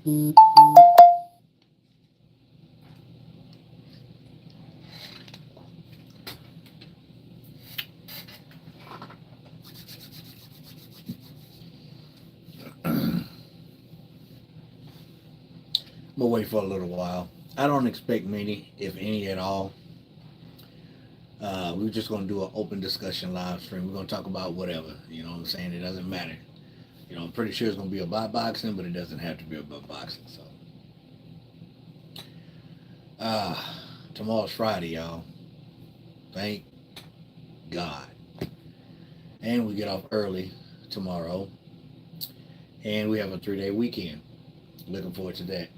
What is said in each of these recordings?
We'll wait for a little while. I don't expect many, if any at all. We're just going to do an open discussion live stream. We're going to talk about whatever. You know what I'm saying? It doesn't matter. You know, I'm pretty sure it's going to be about boxing, but it doesn't have to be about boxing. So, uh, tomorrow's Friday, y'all. Thank God. And we get off early tomorrow. And we have a 3-day weekend. Looking forward to that.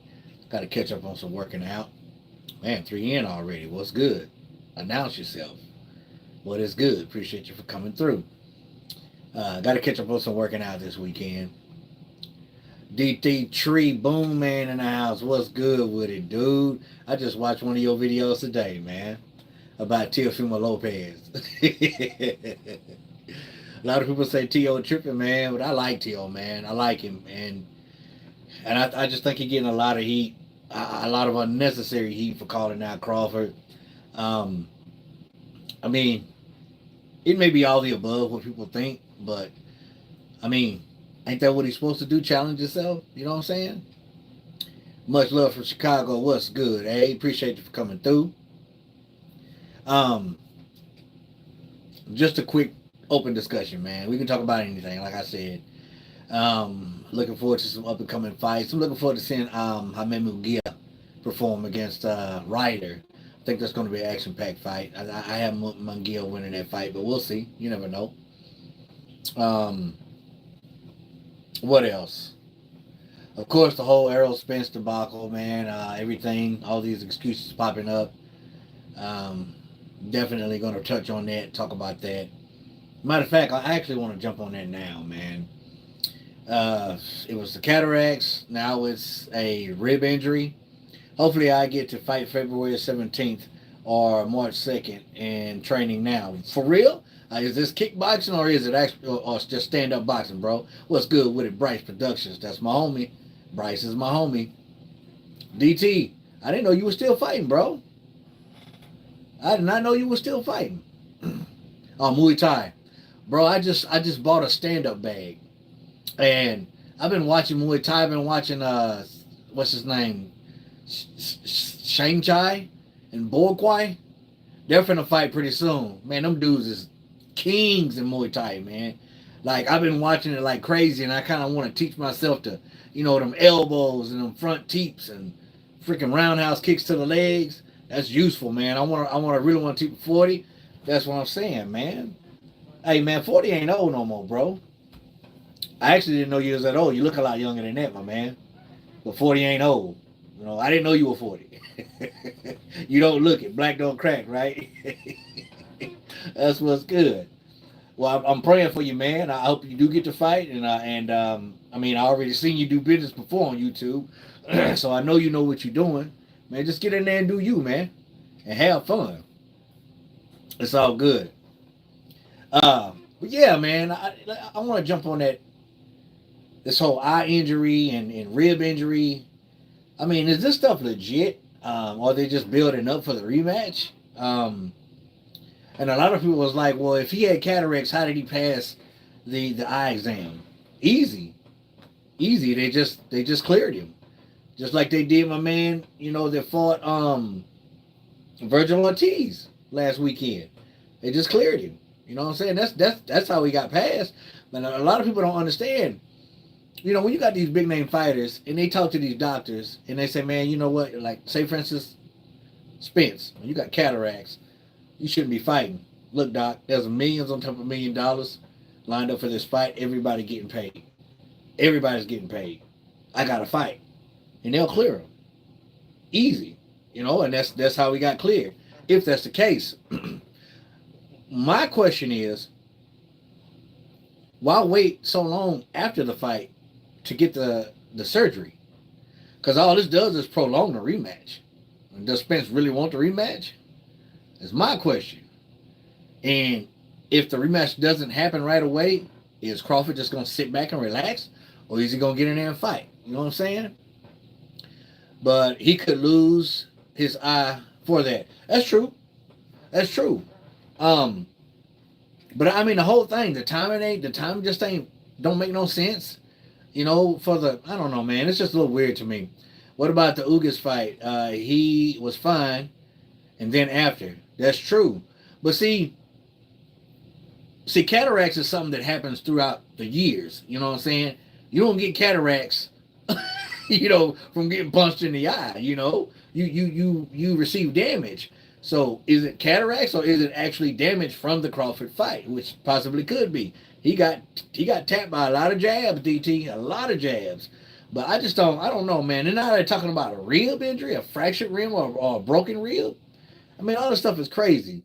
Got to catch up on some working out. Man, 3 in already. What's good? Announce yourself. What is good? Appreciate you for coming through. Got to catch up on some working out this weekend. DT Tree Boom Man in the house. What's good with it, dude? I just watched one of your videos today, man, about Teofimo Lopez. A lot of people say T.O. tripping, man, but I like T.O., man. I like him, and I just think he's getting a lot of heat, a lot of unnecessary heat for calling out Crawford. I mean, it may be all the above what people think, but I mean, ain't that what he's supposed to do? Challenge yourself? You know what I'm saying? Much love from Chicago. What's good? Hey, appreciate you for coming through. Um, just a quick open discussion, man. We can talk about anything, like I said. Looking forward to some up and coming fights. I'm looking forward to seeing Jaime Munguia perform against Ryder. I think that's going to be an action-packed fight. I have Munguia winning that fight, but we'll see. You never know. Um, what else? Of course, the whole Errol Spence debacle, man. Everything, all these excuses popping up. Definitely going to touch on that, talk about that. Matter of fact, I actually want to jump on that now, man. It was the cataracts. Now it's a rib injury. Hopefully, I get to fight February 17th or March 2nd in training now. For real? Is this kickboxing or is it actually or just stand up boxing, bro? What's good with it? Bryce Productions. That's my homie. Bryce is my homie. DT, I didn't know you were still fighting, bro. I did not know you were still fighting. Oh, Muay Thai. Bro, I just bought a stand-up bag. And I've been watching Muay Thai. I've been watching, what's his name? Shang Chai and Bo Kwai. They're finna fight pretty soon. Man, them dudes is kings in Muay Thai, man. Like, I've been watching it like crazy, and I kind of want to teach myself to, you know, them elbows and them front teeps and freaking roundhouse kicks to the legs. That's useful, man. I really want to teach 40. That's what I'm saying, man. Hey, man, 40 ain't old no more, bro. I actually didn't know you was that old. You look a lot younger than that, my man. But 40 ain't old. You know, I didn't know you were 40. You don't look it. Black don't crack, right? That's what's good. Well, I'm praying for you, man. I hope you do get to fight, and I mean, I already seen you do business before on YouTube, so I know you know what you're doing, man. Just get in there and do you, man, and have fun. It's all good. But yeah, man, I want to jump on this whole eye injury and rib injury. I mean, is this stuff legit? Or are they just building up for the rematch? And a lot of people was like, well, if he had cataracts, how did he pass the eye exam? Easy. Easy. They just cleared him. Just like they did my man, you know, that fought Virgil Ortiz last weekend. They just cleared him. You know what I'm saying? That's how he got passed. But a lot of people don't understand. You know, when you got these big name fighters and they talk to these doctors and they say, man, you know what? Like, say for instance, Spence, when you got cataracts, you shouldn't be fighting. Look, doc, there's millions on top of $1 million lined up for this fight. Everybody getting paid. Everybody's getting paid. I got to fight. And they'll clear him. Easy. You know, and that's how he got cleared. If that's the case. My question is, why wait so long after the fight to get the surgery? Because all this does is prolong the rematch. Does Spence really want the rematch? That's my question. And if the rematch doesn't happen right away, is Crawford just going to sit back and relax? Or is he going to get in there and fight? You know what I'm saying? but he could lose his eye for that. That's true. That's true. Um, but I mean, the whole thing, the time just ain't don't make no sense. For the I don't know, man. It's just a little weird to me. What about the Ugas fight? He was fine, and then after, that's true. But see, cataracts is something that happens throughout the years. You know what I'm saying? You don't get cataracts, from getting punched in the eye. You receive damage. So is it cataracts or is it actually damage from the Crawford fight, which possibly could be? He got he got tapped by a lot of jabs, DT, a lot of jabs. But I don't know, man. And now they're talking about a rib injury, a fractured rib, or a broken rib. I mean, all this stuff is crazy.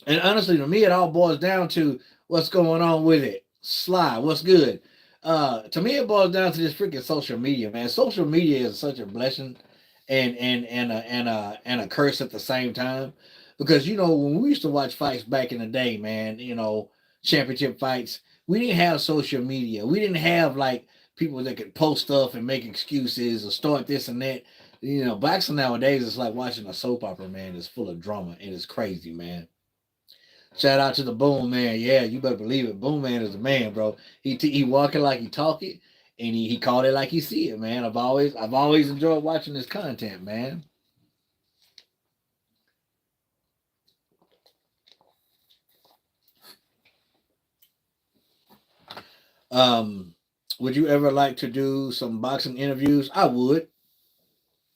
And honestly, to me, it all boils down to what's going on with it. Sly, what's good? To me, it boils down to this freaking social media, man. Social media is such a blessing and a curse at the same time. Because when we used to watch fights back in the day, man, championship fights, we didn't have social media. We didn't have like people that could post stuff and make excuses or start this and that. Boxing nowadays is like watching a soap opera, man. It's full of drama and it's crazy, man. Shout out to the Boom Man. Yeah, you better believe it. Boom Man is the man, bro. He walking like he talk it, and he called it like he see it, man. I've always enjoyed watching this content, man. Um, would you ever like to do some boxing interviews? I would.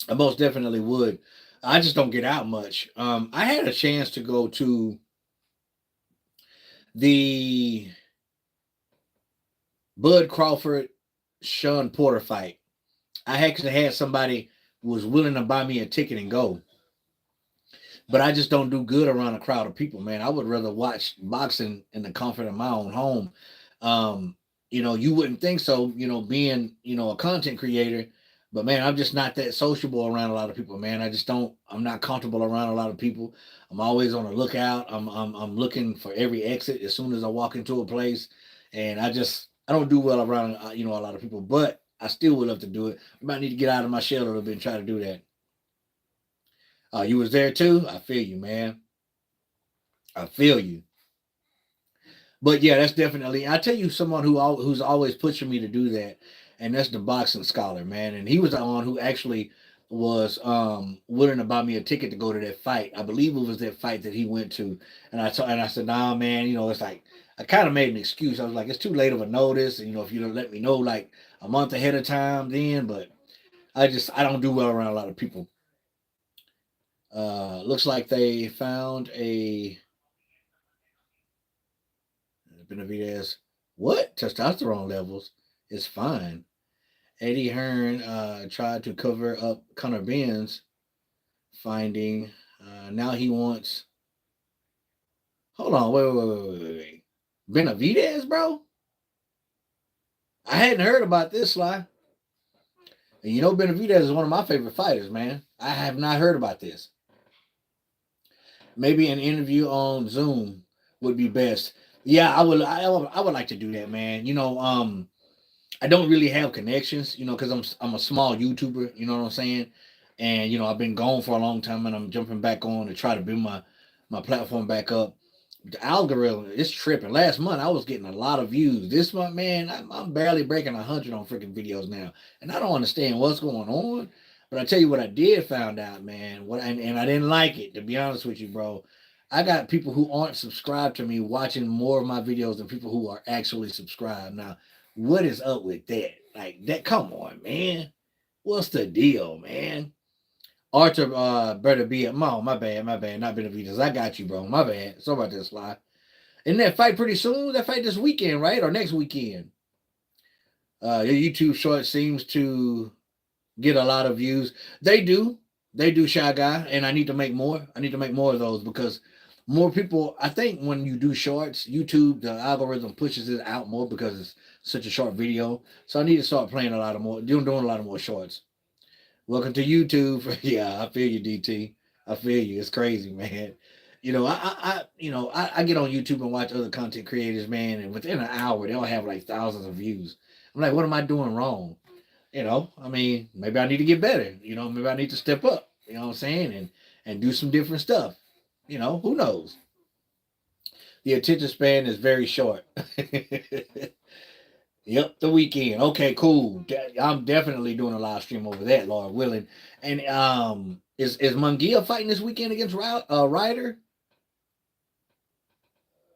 I most definitely would. I just don't get out much. I had a chance to go to the Bud Crawford Sean Porter fight. I actually had somebody who was willing to buy me a ticket and go. But I just don't do good around a crowd of people, man. I would rather watch boxing in the comfort of my own home. Um, you wouldn't think so, being, a content creator, but man, I'm just not that sociable around a lot of people, man. I'm not comfortable around a lot of people. I'm always on the lookout. I'm looking for every exit as soon as I walk into a place. And I don't do well around, a lot of people, but I still would love to do it. I might need to get out of my shell a little bit and try to do that. You was there too. I feel you, man. I feel you. But yeah, that's definitely. I tell you, someone who's always pushing me to do that, and that's the boxing scholar, man. And he was the one who actually was willing to buy me a ticket to go to that fight. I believe it was that fight that he went to, and I said, nah, man. It's like I kind of made an excuse. I was like, it's too late of a notice, and if you don't let me know like a month ahead of time, then. But I don't do well around a lot of people. Looks like they found a Benavidez. What? Testosterone levels is fine. Eddie Hearn tried to cover up Connor Ben's finding. Now he wants. Hold on. Wait. Benavidez, bro? I hadn't heard about this, Sly. And Benavidez is one of my favorite fighters, man. I have not heard about this. Maybe an interview on Zoom would be best. Yeah, I would like to do that, man. I don't really have connections, because I'm a small YouTuber, you know what I'm saying? And I've been gone for a long time and I'm jumping back on to try to build my platform back up. The algorithm is tripping. Last month I was getting a lot of views. This month, man, I'm barely breaking 100 on freaking videos now, and I don't understand what's going on. But I tell you what, I did found out, man. And I didn't like it, to be honest with you, bro. I got people who aren't subscribed to me watching more of my videos than people who are actually subscribed. Now, what is up with that? Like that? Come on, man. What's the deal, man? Arthur better be at my bad, not Benavides. I got you, bro. My bad. Sorry about this, Sly. Isn't that fight pretty soon? That fight this weekend, right? Or next weekend? Your YouTube short seems to get a lot of views. They do. They do, Shy Guy. And I need to make more. I need to make more of those because more people, I think when you do shorts, YouTube, the algorithm pushes it out more because it's such a short video. So I need to start playing a lot of more, doing a lot of more shorts. Welcome to YouTube. Yeah, I feel you, DT. I feel you. It's crazy, man. I get on YouTube and watch other content creators, man, and within an hour they'll have like thousands of views. I'm like, what am I doing wrong? I mean, maybe I need to get better. Maybe I need to step up. You know what I'm saying, and do some different stuff. Who knows? The attention span is very short. Yep, the weekend. Okay, cool. I'm definitely doing a live stream over that, Lord willing. And is Mungia fighting this weekend against Ryder?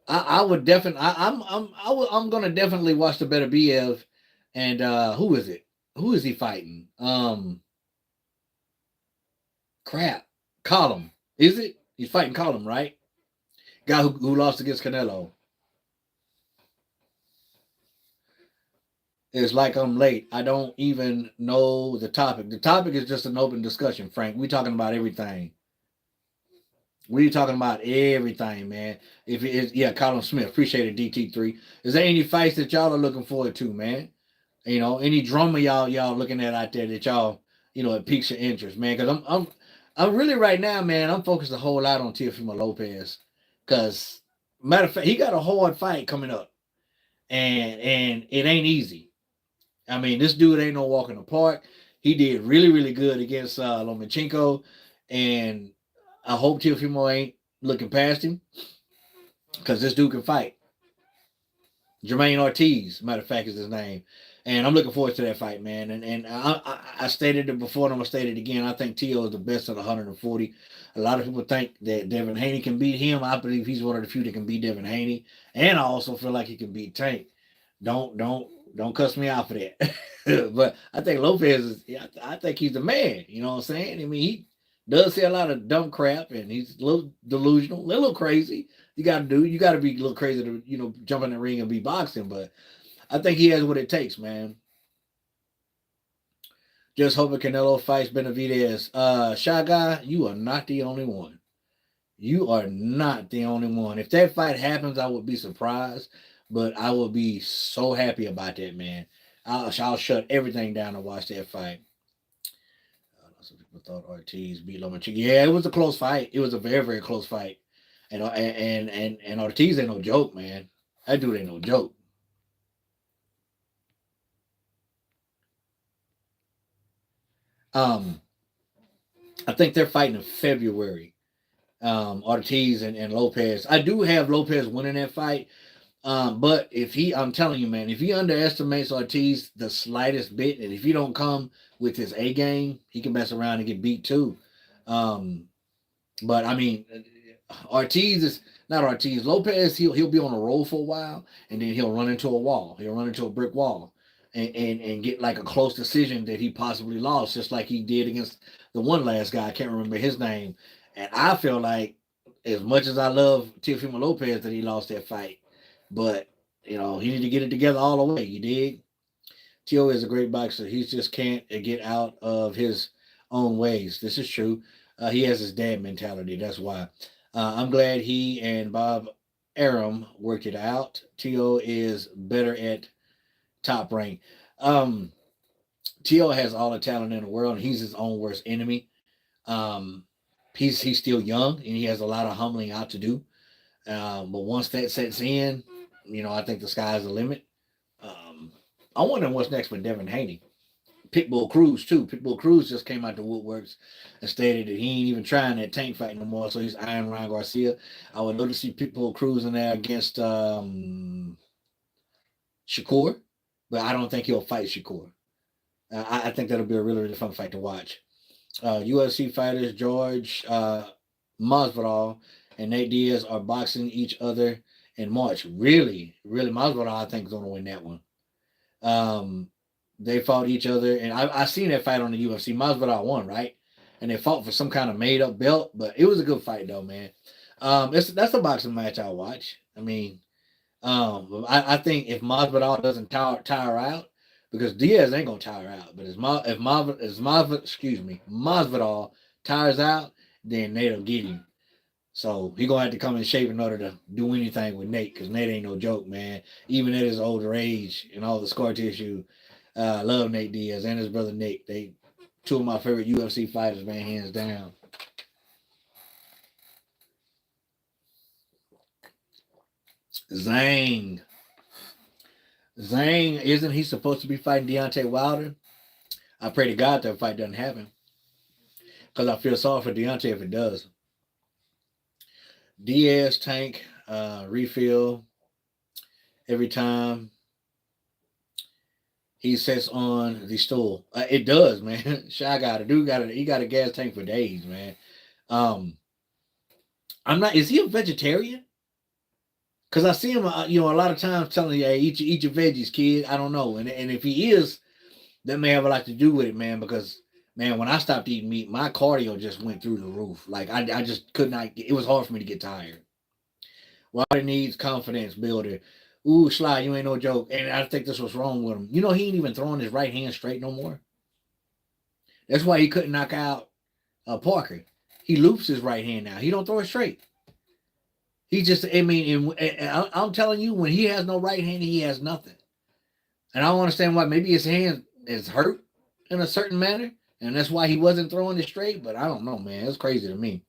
I would definitely. I'm gonna definitely watch the better BF. And who is it? Who is he fighting? Crap. Column. Is it? He's fighting Column, right? Guy who lost against Canelo. It's like I'm late. I don't even know the topic. The topic is just an open discussion, Frank. We talking about everything. We talking about everything, man. If it is, yeah, Colin Smith, appreciate it, DT3. Is there any fights that y'all are looking forward to, man? Any drama y'all looking at out there that y'all, it piques your interest, man? Because I'm really right now, man. I'm focused a whole lot on Teofimo Lopez, because matter of fact, he got a hard fight coming up, and it ain't easy. I mean, this dude ain't no walk in the park. He did really, really good against Lomachenko, and I hope Teofimo ain't looking past him, because this dude can fight. Jermaine Ortiz, matter of fact, is his name. And I'm looking forward to that fight, man. And I stated it before, and I'm going to state it again. I think Tio is the best of the 140. A lot of people think that Devin Haney can beat him. I believe he's one of the few that can beat Devin Haney. And I also feel like he can beat Tank. Don't cuss me out for that. But I think Lopez is, I think he's the man. You know what I'm saying? I mean, he does say a lot of dumb crap, and he's a little delusional, a little crazy. You got to be a little crazy to, jump in the ring and be boxing. But I think he has what it takes, man. Just hoping Canelo fights Benavidez. Shy Guy, you are not the only one. You are not the only one. If that fight happens, I would be surprised, but I will be so happy about that, man. I'll shut everything down to watch that fight. Some people thought Ortiz beat Lomachenko. Yeah, it was a close fight. It was a very, very close fight. And Ortiz ain't no joke, man. That dude ain't no joke. I think they're fighting in February. Ortiz and Lopez. I do have Lopez winning that fight. But I'm telling you, man, if he underestimates Ortiz the slightest bit, and if he don't come with his A game, he can mess around and get beat too. But I mean, Ortiz is not Ortiz. Lopez, he'll be on a roll for a while, and then he'll run into a wall. He'll run into a brick wall, and get like a close decision that he possibly lost, just like he did against the one last guy. I can't remember his name. And I feel like, as much as I love Teofimo Lopez, that he lost that fight, but he need to get it together all the way. You dig? Tio is a great boxer. He just can't get out of his own ways. This is true. He has his dad mentality. That's why. I'm glad he and Bob Arum worked it out. Tio is better at Top Rank. Tio has all the talent in the world, and he's his own worst enemy. Um, he's still young, and he has a lot of humbling out to do. But once that sets in, I think the sky's the limit. I wonder what's next with Devin Haney. Pitbull Cruz too. Pitbull Cruz just came out the woodworks and stated that he ain't even trying that tank fight no more. So he's Iron Ryan Garcia. I would love to see Pitbull Cruz in there against Shakur, but I don't think he'll fight Shakur. I think that'll be a really, really fun fight to watch. UFC fighters George Masvidal and Nate Diaz are boxing each other in March. Really, really, Masvidal I think is going to win that one. They fought each other, and I seen that fight on the UFC. Masvidal won, right? And they fought for some kind of made up belt, but it was a good fight though, man. That's a boxing match I'll watch. I mean, I think if Masvidal doesn't tire out, because Diaz ain't gonna tire out, but if Masvidal tires out, then Nate'll get him. So he gonna have to come in shape in order to do anything with Nate, because Nate ain't no joke, man. Even at his older age and all the scar tissue, love Nate Diaz and his brother Nick. They two of my favorite UFC fighters, man, hands down. Zhang, isn't he supposed to be fighting Deontay Wilder? I pray to God that fight doesn't happen because I feel sorry for Deontay if it does. Diaz tank refill every time he sits on the stool. It does, man. Shy got it. Dude got it. He got a gas tank for days, man. Um, I'm not. Is he a vegetarian? Because I see him, a lot of times telling you, "Hey, eat your veggies, kid." I don't know, and if he is, that may have a lot to do with it, man. Because man, when I stopped eating meat, my cardio just went through the roof. Like I just could not. It was hard for me to get tired. Water needs confidence builder. Ooh, Sly, you ain't no joke. And I think this was wrong with him. He ain't even throwing his right hand straight no more. That's why he couldn't knock out Parker. He loops his right hand now. He don't throw it straight. He just, I mean, I'm telling you, when he has no right hand, he has nothing. And I don't understand why. Maybe his hand is hurt in a certain manner, and that's why he wasn't throwing it straight. But I don't know, man. It's crazy to me.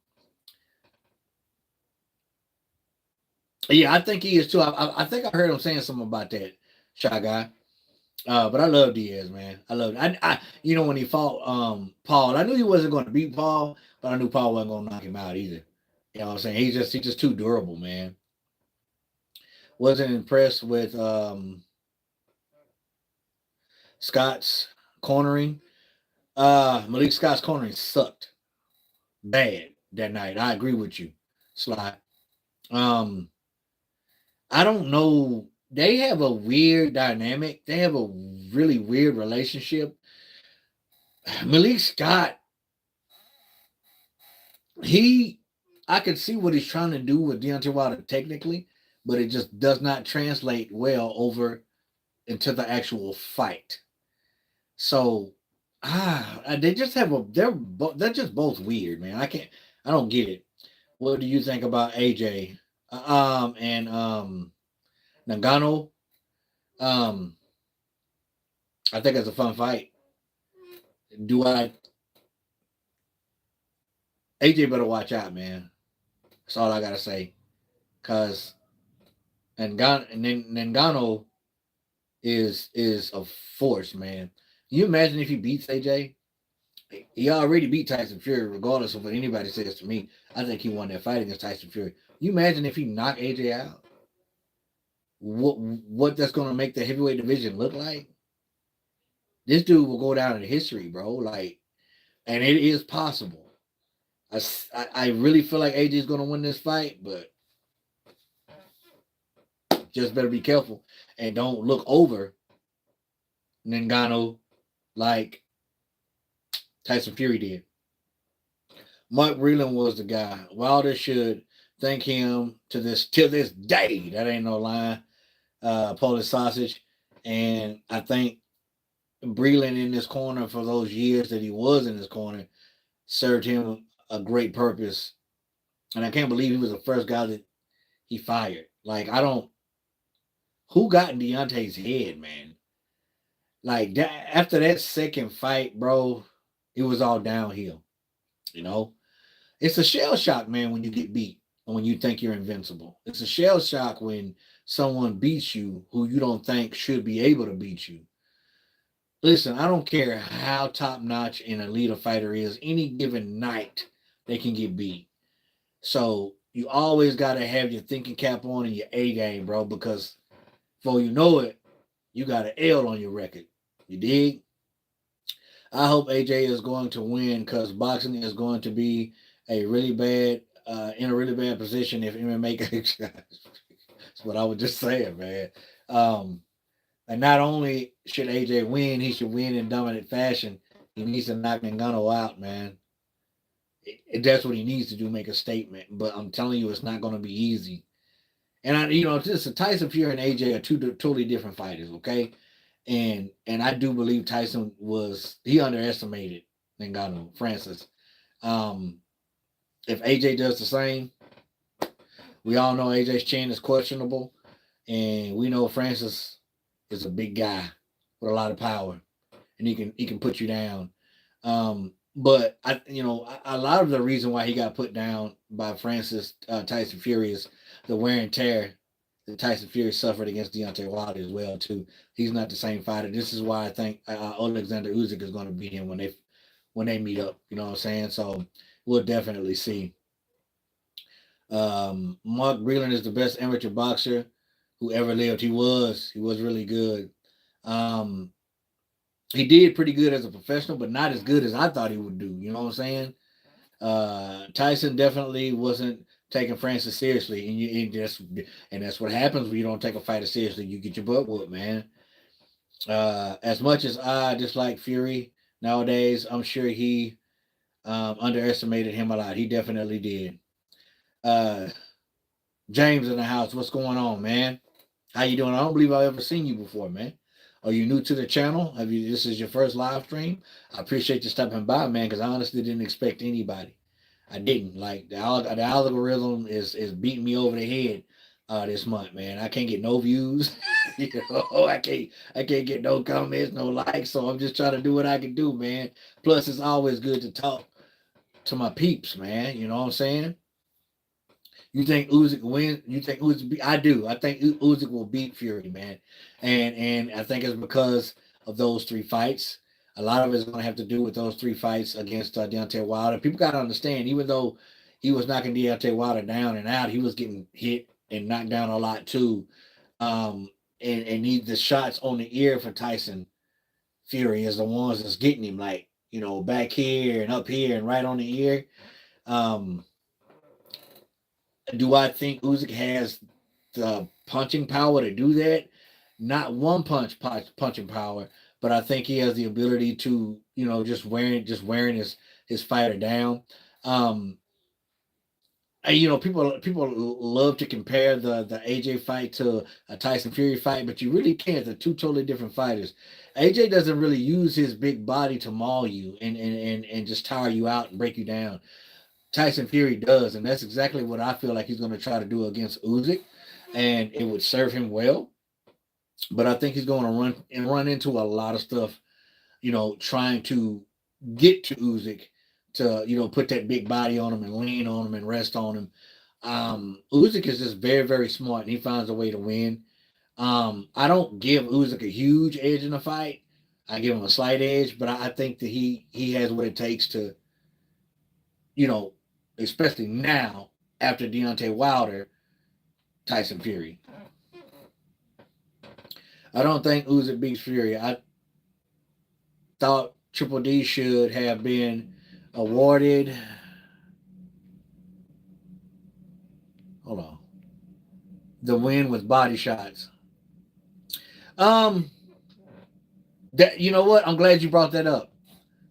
Yeah, I think he is too. I think I heard him saying something about that, Shy Guy. But I love Diaz, man. I love it. When he fought Paul, I knew he wasn't going to beat Paul, but I knew Paul wasn't going to knock him out either. You know what I'm saying? He's just too durable, man. Wasn't impressed with Scott's cornering. Malik Scott's cornering sucked bad that night. I agree with you, Sly. Um, I don't know. They have a weird dynamic. They have a really weird relationship. Malik Scott, he, I could see what he's trying to do with Deontay Wilder technically, but it just does not translate well over into the actual fight. So, they just have they're just both weird, man. I don't get it. What do you think about AJ and Nagano? Um, I think it's a fun fight. Do I? AJ better watch out, man. That's all I gotta say. Cause Nagano is a force, man. Can you imagine if he beats AJ? He already beat Tyson Fury, regardless of what anybody says to me. I think he won that fight against Tyson Fury. You imagine if he knocked AJ out? What that's gonna make the heavyweight division look like? This dude will go down in history, bro. Like, and it is possible. I really feel like AJ is gonna win this fight, but just better be careful and don't look over Ngannou like Tyson Fury did. Mark Breland was the guy. Wilder should thank him till this day. That ain't no lie. Polish sausage. And I think Breland in this corner for those years that he was in this corner served him a great purpose. And I can't believe he was the first guy that he fired. Like, who got in Deontay's head, man? Like, after that second fight, bro, it was all downhill. You know? It's a shell shock, man, when you get beat and when you think you're invincible. It's a shell shock when someone beats you who you don't think should be able to beat you. Listen, I don't care how top notch an elite a fighter is, any given night they can get beat. So you always got to have your thinking cap on and your A game, bro, because before you know it, you got an L on your record. You dig? I hope AJ is going to win because boxing is going to be a really bad in a really bad position if MMA. That's what I was just saying, man. And not only should AJ win, he should win in dominant fashion. He needs to knock Ngannou out, man. That's what he needs to do, make a statement. But I'm telling you, it's not going to be easy. And just Tyson Fury and AJ are two totally different fighters, okay? And I do believe Tyson he underestimated Ngannou, Francis. If AJ does the same, we all know AJ's chin is questionable, and we know Francis is a big guy with a lot of power, and he can put you down. But a lot of the reason why he got put down by Francis Tyson Fury is the wear and tear that Tyson Fury suffered against Deontay Wilder as well too. He's not the same fighter. This is why I think Alexander Usyk is going to beat him when they meet up. You know what I'm saying? So we'll definitely see. Mark Breland is the best amateur boxer who ever lived. He was really good. Um, he did pretty good as a professional, but not as good as I thought he would do. You know what I'm saying? Tyson definitely wasn't taking Francis seriously, and that's what happens when you don't take a fighter seriously. You get your butt whooped, man. As much as I dislike Fury nowadays, I'm sure he underestimated him a lot. He definitely did. Uh, James in the house, what's going on, man? How you doing? I don't believe I've ever seen you before, man. Are you new to the channel? Have you? This is your first live stream? I appreciate you stopping by, man, because I honestly didn't expect anybody. I didn't. Like the algorithm is beating me over the head this month, man. I can't get no views. You know, I can't get no comments, no likes. So I'm just trying to do what I can do, man. Plus, it's always good to talk to my peeps, man. You know what I'm saying? You think Usyk win? You think Usyk? I do. I think Usyk will beat Fury, man, and I think it's because of those three fights. A lot of it's going to have to do with those three fights against Deontay Wilder. People got to understand, even though he was knocking Deontay Wilder down and out, he was getting hit and knocked down a lot too. Um, and the shots on the ear for Tyson Fury is the ones that's getting him, like back here and up here and right on the ear. Um, Do I think Usyk has the punching power to do that? Not one punching power, but I think he has the ability to, just wearing his fighter down. Um, people love to compare the AJ fight to a Tyson Fury fight, but you really can't. They're two totally different fighters. AJ doesn't really use his big body to maul you and just tire you out and break you down. Tyson Fury does, and that's exactly what I feel like he's going to try to do against Usyk, and it would serve him well. But I think he's going to run into a lot of stuff, trying to get to Usyk to put that big body on him and lean on him and rest on him. Usyk is just very very smart, and he finds a way to win. I don't give Usyk a huge edge in the fight. I give him a slight edge, but I think that he has what it takes to you know, especially now after Deontay Wilder, Tyson Fury. I don't think Usyk beats Fury. I thought Triple D should have been awarded. Hold on. The win with body shots. That you know what? I'm glad you brought that up,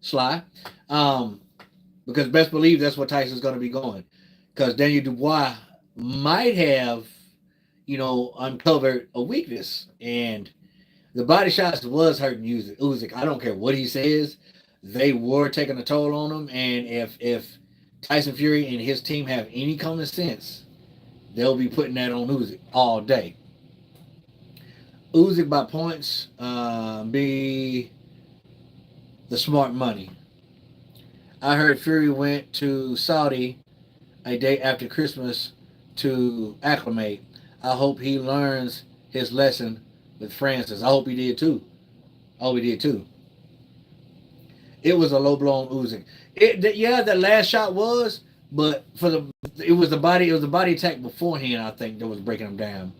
Sly. Because best believe that's what Tyson's going to be going. Because Daniel Dubois might have, uncovered a weakness, and the body shots was hurting Usyk. I don't care what he says; they were taking a toll on him. And if Tyson Fury and his team have any common sense, they'll be putting that on Usyk all day. Usyk by points be the smart money. I heard Fury went to Saudi a day after Christmas to acclimate. I hope he learns his lesson with Francis. I hope he did too. I hope he did too. It was a low blow on Usyk. Yeah, that last shot was, but it was the body attack beforehand. I think that was breaking him down.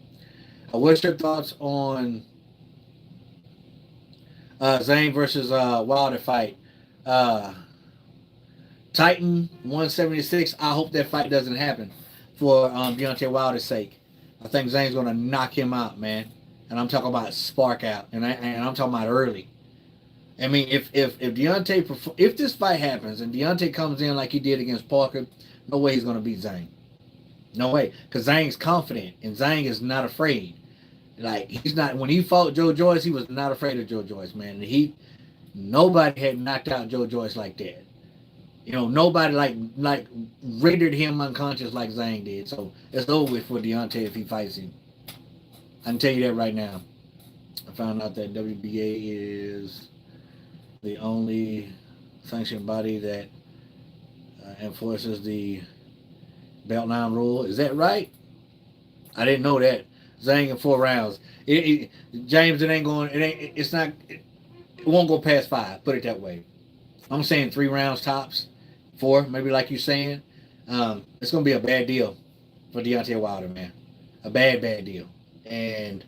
What's your thoughts on Zane versus Wilder fight? Uh, Titan 176. I hope that fight doesn't happen for Deontay Wilder's sake. I think Zane's gonna knock him out, man. And I'm talking about spark out, and I'm talking about early. I mean, if this fight happens and Deontay comes in like he did against Parker, no way he's gonna beat Zane. No way, because Zane's confident and Zane is not afraid. Like he's not when he fought Joe Joyce, he was not afraid of Joe Joyce, man. Nobody had knocked out Joe Joyce like that. Nobody like rendered him unconscious like Zane did. So it's over with for Deontay if he fights him. I can tell you that right now. I found out that WBA is the only sanctioned body that enforces the belt line rule. Is that right? I didn't know that. Zhang in 4 rounds. James, it ain't going. It ain't. It's not. It won't go past 5. Put it that way. I'm saying 3 rounds tops, 4 maybe like you're saying. It's gonna be a bad deal for Deontay Wilder, man. A bad deal. And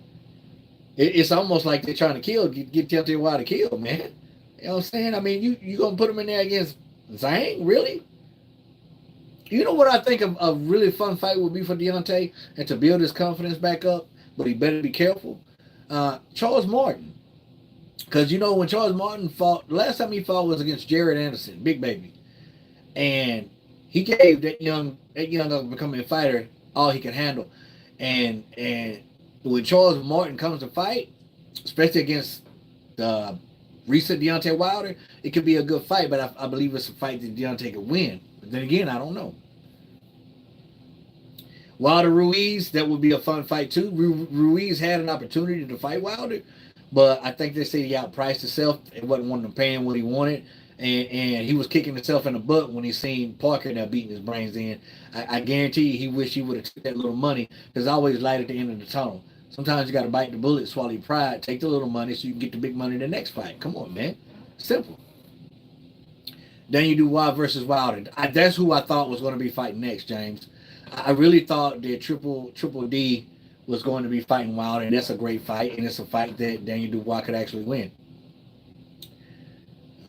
it's almost like they're trying to get Deontay Wilder killed, man. You know what I'm saying? I mean, you gonna put him in there against Zhang, really? You know what I think a really fun fight would be for Deontay, and to build his confidence back up, but he better be careful. Charles Martin, because you know when Charles Martin fought, the last time he fought was against Jared Anderson, Big Baby, and he gave that young up becoming fighter all he could handle, and when Charles Martin comes to fight, especially against the recent Deontay Wilder, it could be a good fight, but I believe it's a fight that Deontay could win. But then again, I don't know. Wilder Ruiz, that would be a fun fight too. Ruiz had an opportunity to fight Wilder, but I think they say he outpriced himself. It wasn't wanting to pay him what he wanted, and he was kicking himself in the butt when he seen Parker now beating his brains in. I guarantee you he wished he would have took that little money, because I always light at the end of the tunnel. Sometimes you got to bite the bullet, swallow your pride, take the little money so you can get the big money in the next fight. Come on, man. Simple. Daniel Dubois versus Wilder. That's who I thought was going to be fighting next, James. I really thought that Triple D was going to be fighting Wilder, and that's a great fight, and it's a fight that Daniel Dubois could actually win.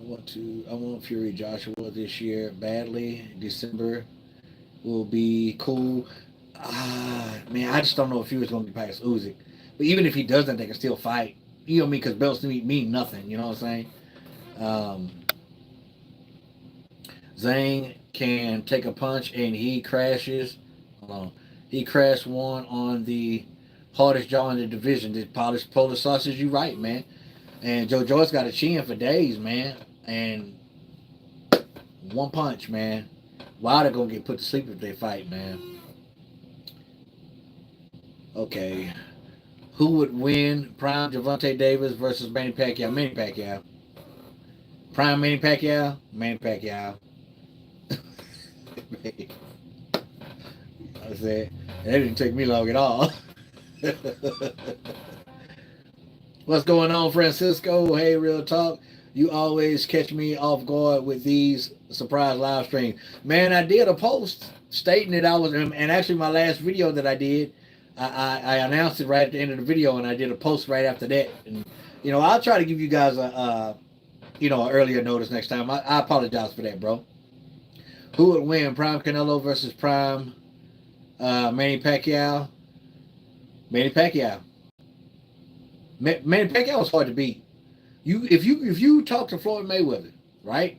I want Fury Joshua this year badly. December will be cool. Man, I just don't know if Fury's going to be past Usyk. But even if he doesn't, they can still fight. You know what I mean? Because belts mean nothing. You know what I'm saying? Zhang can take a punch and he crashes. Hold on. He crashed one on the hardest jaw in the division. The polished Polish sausage, you right, man. And Joe Joyce got a chin for days, man. And one punch, man. Wilder gonna get put to sleep if they fight, man. Okay. Who would win? Prime Gervonta Davis versus Manny Pacquiao? Manny Pacquiao. Prime Manny Pacquiao? Manny Pacquiao. I said, that didn't take me long at all. What's going on, Francisco? Hey, Real Talk. You always catch me off guard with these surprise live streams. Man, I did a post stating that I was, and actually my last video that I did, I announced it right at the end of the video, and I did a post right after that. And, you know, I'll try to give you guys an earlier notice next time. I apologize for that, bro. Who would win? Prime Canelo versus Prime Manny Pacquiao? Manny Pacquiao. Manny Pacquiao was hard to beat. If you talk to Floyd Mayweather, right?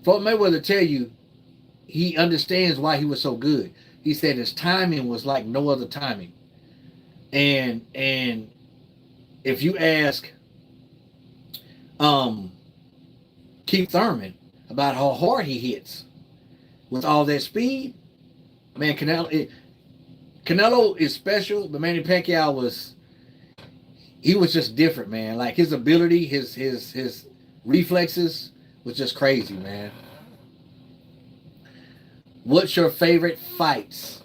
Floyd Mayweather tell you he understands why he was so good. He said his timing was like no other timing. And if you ask Keith Thurman about how hard he hits with all that speed, man, Canelo is special, but Manny Pacquiao was just different, man. Like his ability, his reflexes was just crazy, man. What's your favorite fights?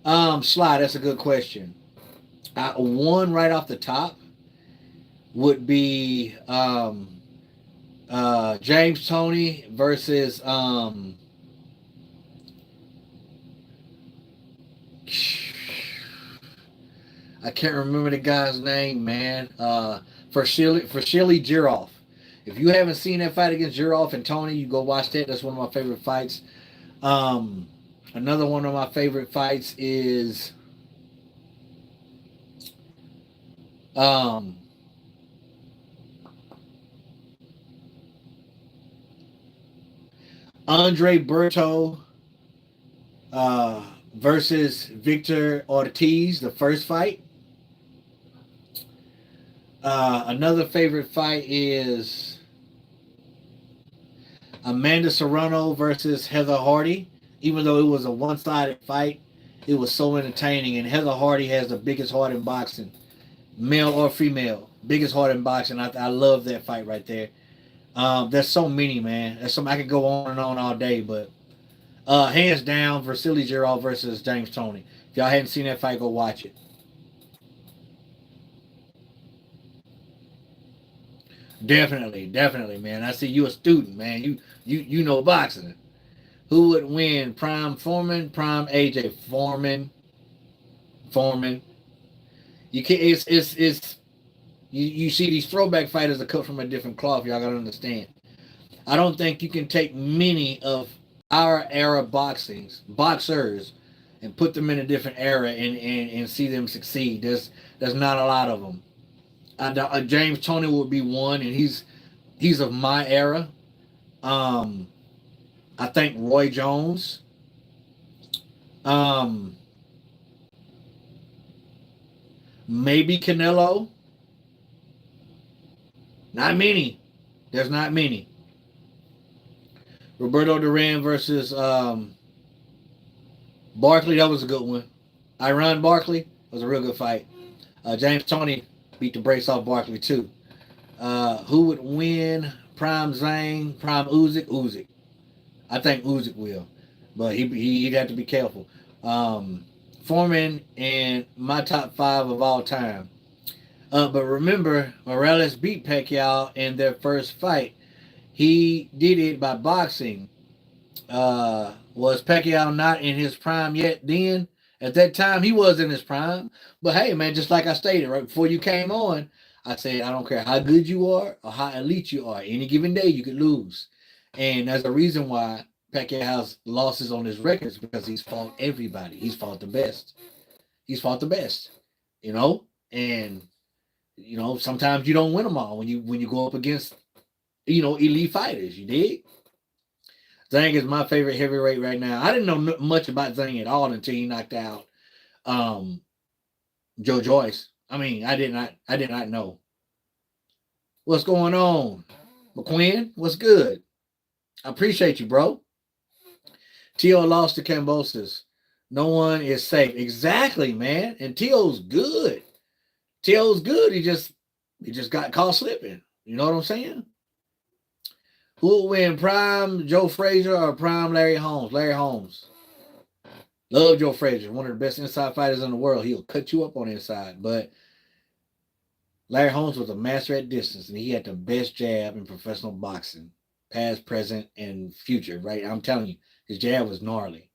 Sly, that's a good question. One right off the top would be James Toney versus I can't remember the guy's name, man. For Shilly Giroff. If you haven't seen that fight against Giroff and Toney, you go watch that. That's one of my favorite fights. Another one of my favorite fights is Andre Berto versus Victor Ortiz, the first fight. Another favorite fight is Amanda Serrano versus Heather Hardy. Even though it was a one-sided fight, it was so entertaining. And Heather Hardy has the biggest heart in boxing, male or female. Biggest heart in boxing. I love that fight right there. There's so many, man. I could go on and on all day, but hands down, Vasily Giroff versus James Toney. If y'all hadn't seen that fight, go watch it. Definitely, definitely, man. I see you a student, man. You know boxing. Who would win? Prime Foreman, Prime AJ Foreman, Foreman. You can't. It's you see these throwback fighters are cut from a different cloth. Y'all gotta understand. I don't think you can take many of our era boxers and put them in a different era and see them succeed. There's not a lot of them. James Tony would be one, and he's of my era. Um, I think Roy Jones. Um, maybe Canelo. Not many. There's not many. Roberto Duran versus Barkley. That was a good one. Iran Barkley was a real good fight. James Tony beat the brakes off Barkley too. Who would win? Prime Zane, Prime Usyk. Usyk. I think Usyk will, but he'd have to be careful. Foreman and my top five of all time. But remember, Morales beat Pacquiao in their first fight. He did it by boxing. Was Pacquiao not in his prime yet then? At that time, he was in his prime. But hey, man, just like I stated right before you came on, I said, I don't care how good you are or how elite you are. Any given day, you could lose. And there's a reason why Pacquiao has losses on his records because he's fought everybody. He's fought the best. He's fought the best, you know? And, sometimes you don't win them all when you go up against, elite fighters. You dig? Zhang is my favorite heavyweight right now. I didn't know much about Zhang at all until he knocked out um, Joe Joyce. I mean, I did not know. What's going on? McQueen, what's good? I appreciate you, bro. Tio lost to Cambosis. No one is safe. Exactly, man. And Tio's good. Tio's good. He just got caught slipping. You know what I'm saying? Who will win, Prime Joe Frazier or Prime Larry Holmes? Larry Holmes. Love Joe Frazier, one of the best inside fighters in the world. He'll cut you up on the inside. But Larry Holmes was a master at distance, and he had the best jab in professional boxing, past, present, and future, right? I'm telling you, his jab was gnarly.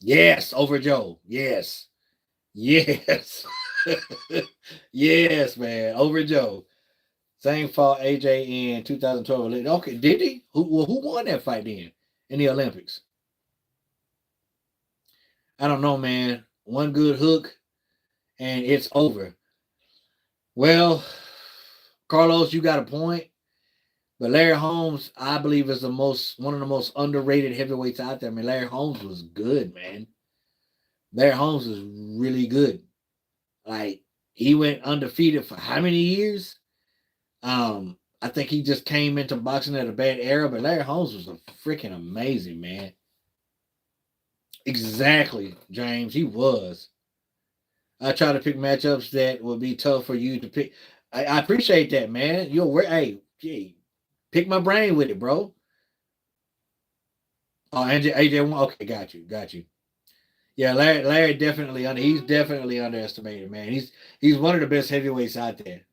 Yes, over Joe. Yes. Yes. Yes, man. Over Joe. Same fought AJ in 2012. Okay, did he? Who won that fight then in the Olympics? I don't know, man. One good hook and it's over. Well, Carlos, you got a point. But Larry Holmes, I believe, is one of the most underrated heavyweights out there. I mean, Larry Holmes was good, man. Larry Holmes was really good. Like, he went undefeated for how many years? I think he just came into boxing at a bad era, but Larry Holmes was a freaking amazing, man. Exactly, James. He was. I try to pick matchups that would be tough for you to pick. I appreciate that, man. Hey, pick my brain with it, bro. Oh, AJ, okay, got you. Yeah, Larry he's definitely underestimated, man. He's one of the best heavyweights out there.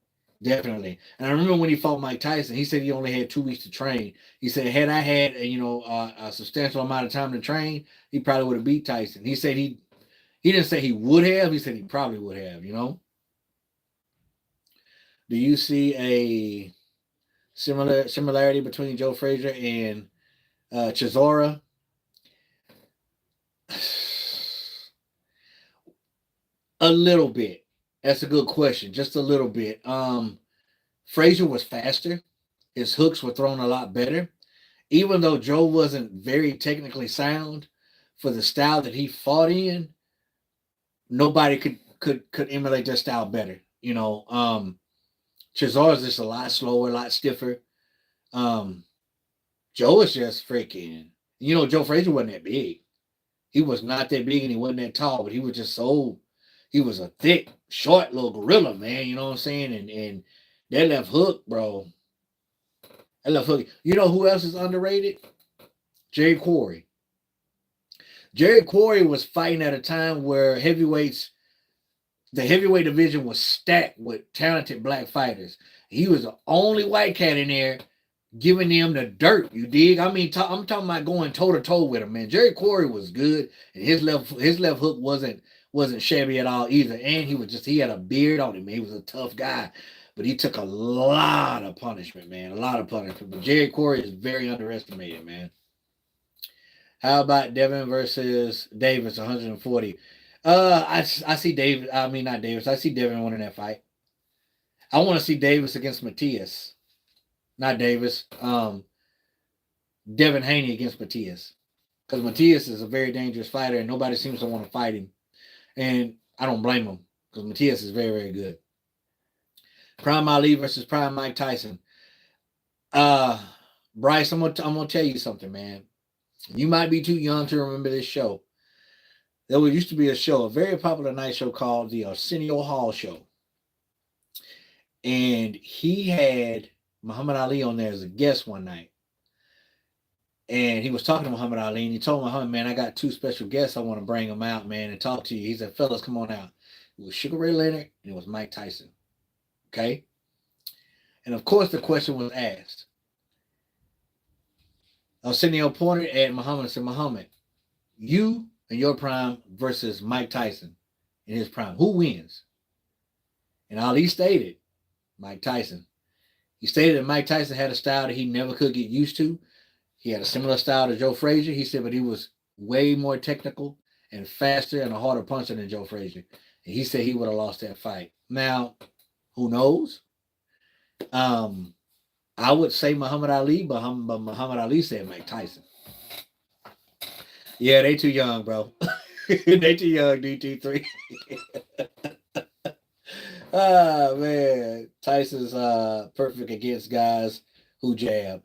Definitely. And I remember when he fought Mike Tyson, he said he only had 2 weeks to train. He said, had I had a substantial amount of time to train, he probably would have beat Tyson. He said he didn't say he would have. He said he probably would have. Do you see a similarity between Joe Frazier and Chisora? A little bit. That's a good question. Just a little bit. Frazier was faster. His hooks were thrown a lot better. Even though Joe wasn't very technically sound for the style that he fought in, nobody could emulate that style better. Chisora's just a lot slower, a lot stiffer. Joe is just freaking. Joe Frazier wasn't that big. He was not that big and he wasn't that tall, but he was just so. He was a thick, short little gorilla, man. You know what I'm saying? And that left hook, bro. That left hook. You know who else is underrated? Jerry Quarry. Jerry Quarry was fighting at a time where the heavyweight division was stacked with talented black fighters. He was the only white cat in there giving them the dirt. You dig? I mean, I'm talking about going toe to toe with him, man. Jerry Quarry was good, and his left hook wasn't shabby at all either. And he had a beard on him. Man. He was a tough guy, but he took a lot of punishment, man. A lot of punishment. But Jerry Quarry is very underestimated, man. How about Devin versus Davis, 140? I see Davis. I mean, not Davis. I see Devin winning that fight. I want to see Davis against Matias. Not Davis. Devin Haney against Matias. Because Matias is a very dangerous fighter and nobody seems to want to fight him. And I don't blame him because Matias is very, very good. Prime Ali versus Prime Mike Tyson. Bryce, I'm gonna tell you something, man. You might be too young to remember this show. There used to be a show, a very popular night show called the Arsenio Hall Show. And he had Muhammad Ali on there as a guest one night. And he was talking to Muhammad Ali, and he told Muhammad, man, I got two special guests. I want to bring them out, man, and talk to you. He said, fellas, come on out. It was Sugar Ray Leonard, and it was Mike Tyson. Okay? And, of course, the question was asked. Arsenio pointed at Muhammad and said, Muhammad, you in your prime versus Mike Tyson in his prime. Who wins? And Ali stated, Mike Tyson. He stated that Mike Tyson had a style that he never could get used to. He had a similar style to Joe Frazier. He said, but he was way more technical and faster and a harder puncher than Joe Frazier. And he said he would have lost that fight. Now, who knows? I would say Muhammad Ali, but Muhammad Ali said Mike Tyson. Yeah, they too young, bro. They too young, DT3. Ah, man. Tyson's perfect against guys who jab.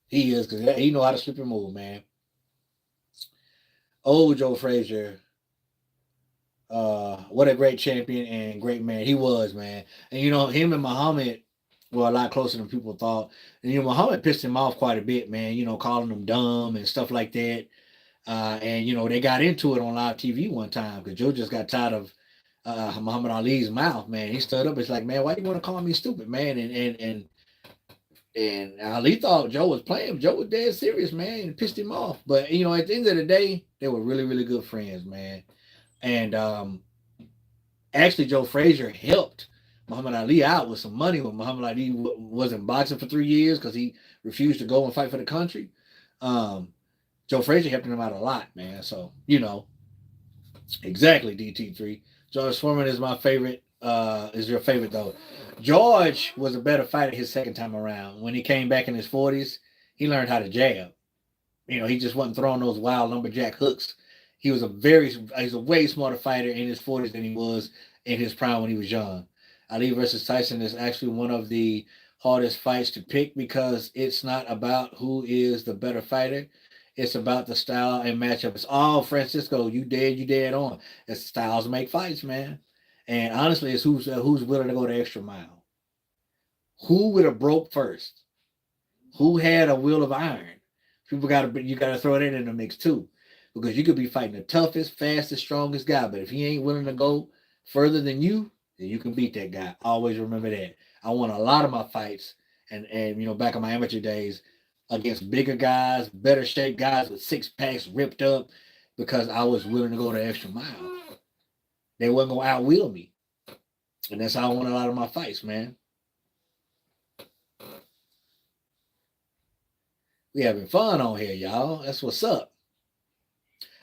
He is, because he know how to slip and move, man. Old Joe Frazier. What a great champion and great man he was, man. And, him and Muhammad were a lot closer than people thought. And, Muhammad pissed him off quite a bit, man, calling him dumb and stuff like that. And, they got into it on live TV one time because Joe just got tired of Muhammad Ali's mouth, man. He stood up. It's like, man, why do you want to call me stupid, man? And Ali thought Joe was playing. Joe was dead serious, man, and pissed him off. But, at the end of the day, they were really, really good friends, man. And actually, Joe Frazier helped Muhammad Ali out with some money when Muhammad Ali wasn't boxing for 3 years because he refused to go and fight for the country. Joe Frazier helped him out a lot, man. So, exactly, DT3. George Foreman is my favorite. Is your favorite, though. George was a better fighter his second time around. When he came back in his 40s, he learned how to jab. He just wasn't throwing those wild lumberjack hooks. He's a way smarter fighter in his 40s than he was in his prime when he was young. Ali versus Tyson is actually one of the hardest fights to pick because it's not about who is the better fighter. It's about the style and matchup. It's all Francisco. You dead on. It's styles make fights, man. And honestly, it's who's willing to go the extra mile. Who would have broke first? Who had a will of iron? You gotta throw that in the mix too. Because you could be fighting the toughest, fastest, strongest guy, but if he ain't willing to go further than you, then you can beat that guy. Always remember that. I won a lot of my fights, and back in my amateur days, against bigger guys, better shaped guys with six packs ripped up, because I was willing to go the extra mile. They wasn't gonna outwheel me, and that's how I won a lot of my fights, man. We having fun on here, y'all. That's what's up.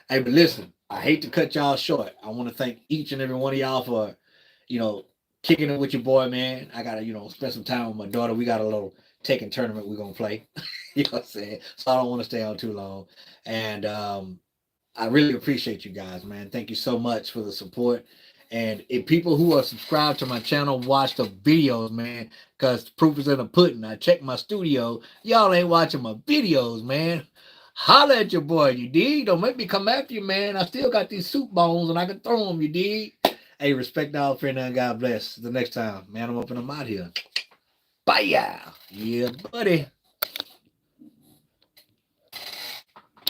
Hey, but listen, I hate to cut y'all short. I want to thank each and every one of y'all for, kicking it with your boy, man. I got to, spend some time with my daughter. We got a little Tekken tournament we're going to play. You know what I'm saying? So I don't want to stay on too long. And I really appreciate you guys, man. Thank you so much for the support. And if people who are subscribed to my channel watch the videos, man, because the proof is in the pudding. I checked my studio. Y'all ain't watching my videos, man. Holla at your boy, you dig? Don't make me come after you, man. I still got these soup bones and I can throw them, you dig? Hey, respect all, friend, and God bless. The next time, man, I'm up and I'm out here. Bye, yeah, buddy.